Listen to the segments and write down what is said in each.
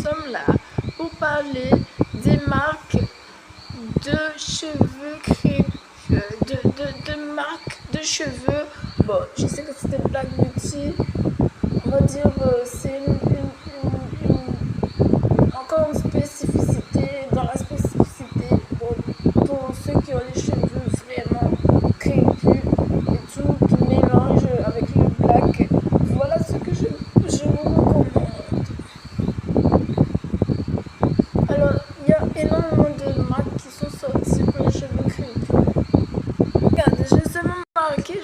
sommes là pour parler des marques de cheveux crépus, de marques de cheveux. Bon, je sais que c'était Black Beauty, on va dire c'est encore une spécificité dans la spécificité pour ceux qui ont les cheveux vraiment crépus et tout qui mélange avec le black. Voilà ce que je vous recommande. Alors, il y a énormément de marques qui sont sorties pour les cheveux crépus. Regardez, j'ai seulement marqué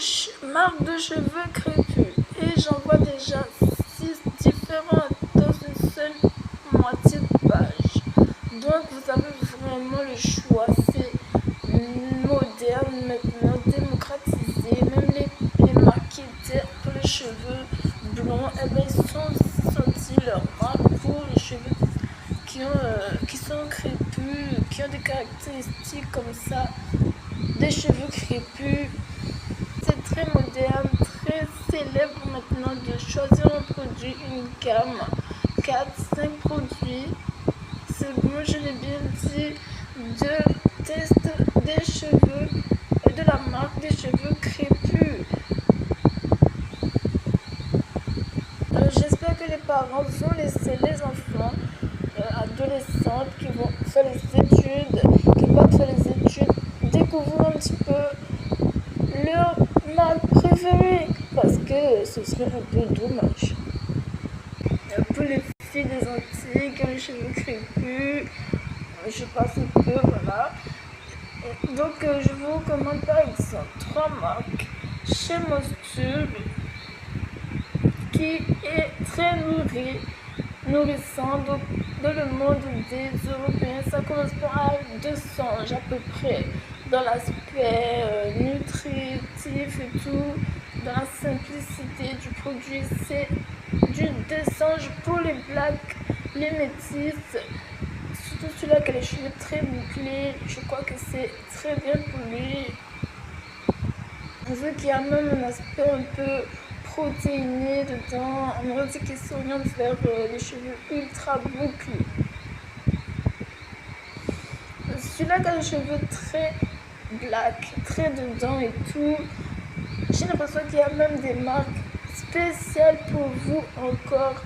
marque de cheveux crépus et j'en vois déjà 6 différentes dans une seule moitié de page. Donc, vous avez vraiment le choix. C'est moderne maintenant, démocratisé. Même les marques qui étaient pour les cheveux blonds, eh ben, ils sont sortis leur marque pour les cheveux qui sont crépus, qui ont des caractéristiques comme ça, des cheveux crépus. C'est très moderne, très célèbre maintenant de choisir un produit, une gamme, 4-5 produits. C'est bon, je l'ai bien dit, de test des cheveux, de la marque des cheveux crépus. J'espère que les parents vont laisser les enfants adolescentes qui vont faire les études, qui vont faire les études, découvrir un petit peu leur marque préférée, parce que ce serait un peu dommage. Pour les filles des Antilles qui ont les cheveux crépus, je passe un peu, voilà. Donc je vous recommande par exemple 3 marques chez Mostube qui est très nourrissant. Donc, dans le monde des Européens, ça correspond à 200 à peu près dans l'aspect nutritif et tout, dans la simplicité du produit. C'est du 200 pour les blacks, les métis, surtout celui-là qui a les cheveux très bouclés. Je crois que c'est très bien pour lui. Vu qu'il y a même un aspect un peu protéiné dedans, on aurait dit qu'il s'oriente vers les cheveux ultra bouclés. Celui-là qui a les cheveux très black, très dedans et tout, j'ai l'impression qu'il y a même des marques spéciales pour vous encore,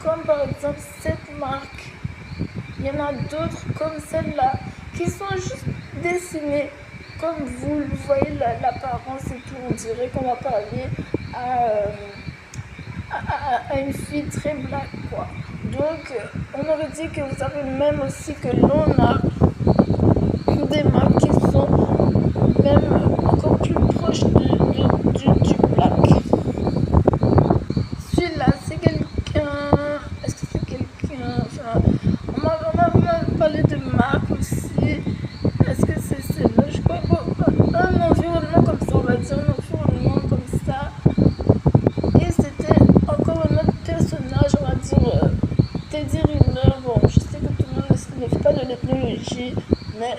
comme par exemple cette marque. Il y en a d'autres comme celle-là qui sont juste dessinées comme vous voyez l'apparence et tout. On dirait qu'on va parler à une fille très black, quoi. Donc on aurait dit que vous avez même aussi que l'on a des marques qui sont même encore plus proches du black. Celui-là, c'est quelqu'un. Est-ce que c'est quelqu'un? Enfin, on m'a parlé de marque aussi. Est-ce que c'est celle-là? Je crois un environnement comme ça, on va dire un environnement comme ça. Et c'était encore un autre personnage, on va dire Teddy Riner. Bon, je sais que tout le monde ne fait pas de l'ethnologie, mais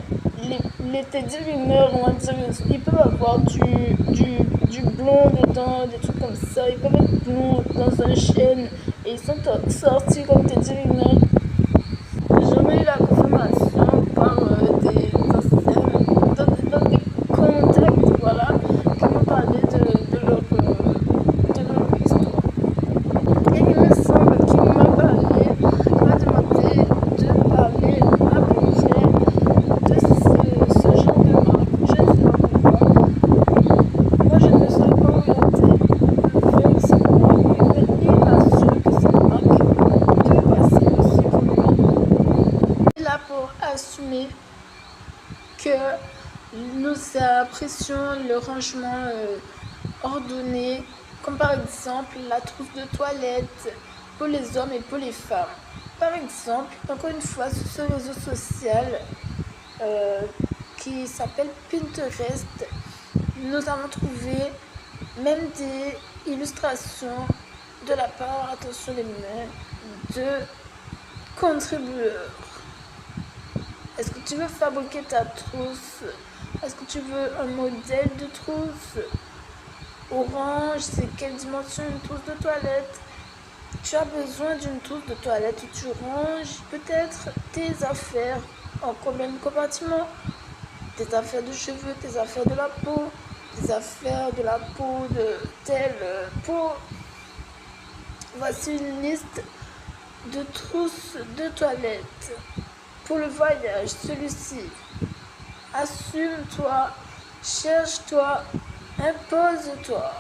les Teddy Riner, on va dire, ils peuvent avoir du blond dedans, des trucs comme ça. Ils peuvent être blonds dans un chêne et ils sont sortis comme Teddy Riner. J'en ai eu la confirmation par des anciennes, dans des contacts, voilà, qui m'ont parlé de leur histoire. Et il me semble qu'il m'a demandé de parler à peu près de ce genre de marque. Je ne sais pas pourquoi. Moi, je ne suis pas orientée vers cette marque, mais il m'assure que cette marque peut passer aussi pour moi. Là pour assumer que nous apprécions le rangement ordonné, comme par exemple la trousse de toilette pour les hommes et pour les femmes. Par exemple, encore une fois, sur ce réseau social qui s'appelle Pinterest, nous avons trouvé même des illustrations de la part, attention les mains, de contributeurs. Est-ce que tu veux fabriquer ta trousse? Est-ce que tu veux un modèle de trousse? Orange, c'est quelle dimension une trousse de toilette? Tu as besoin d'une trousse de toilette où tu ranges peut-être tes affaires en combien de compartiments? Tes affaires de cheveux, tes affaires de la peau, tes affaires de la peau de telle peau. Voici une liste de trousses de toilette pour le voyage. Celui-ci. Assume-toi, cherche-toi, impose-toi.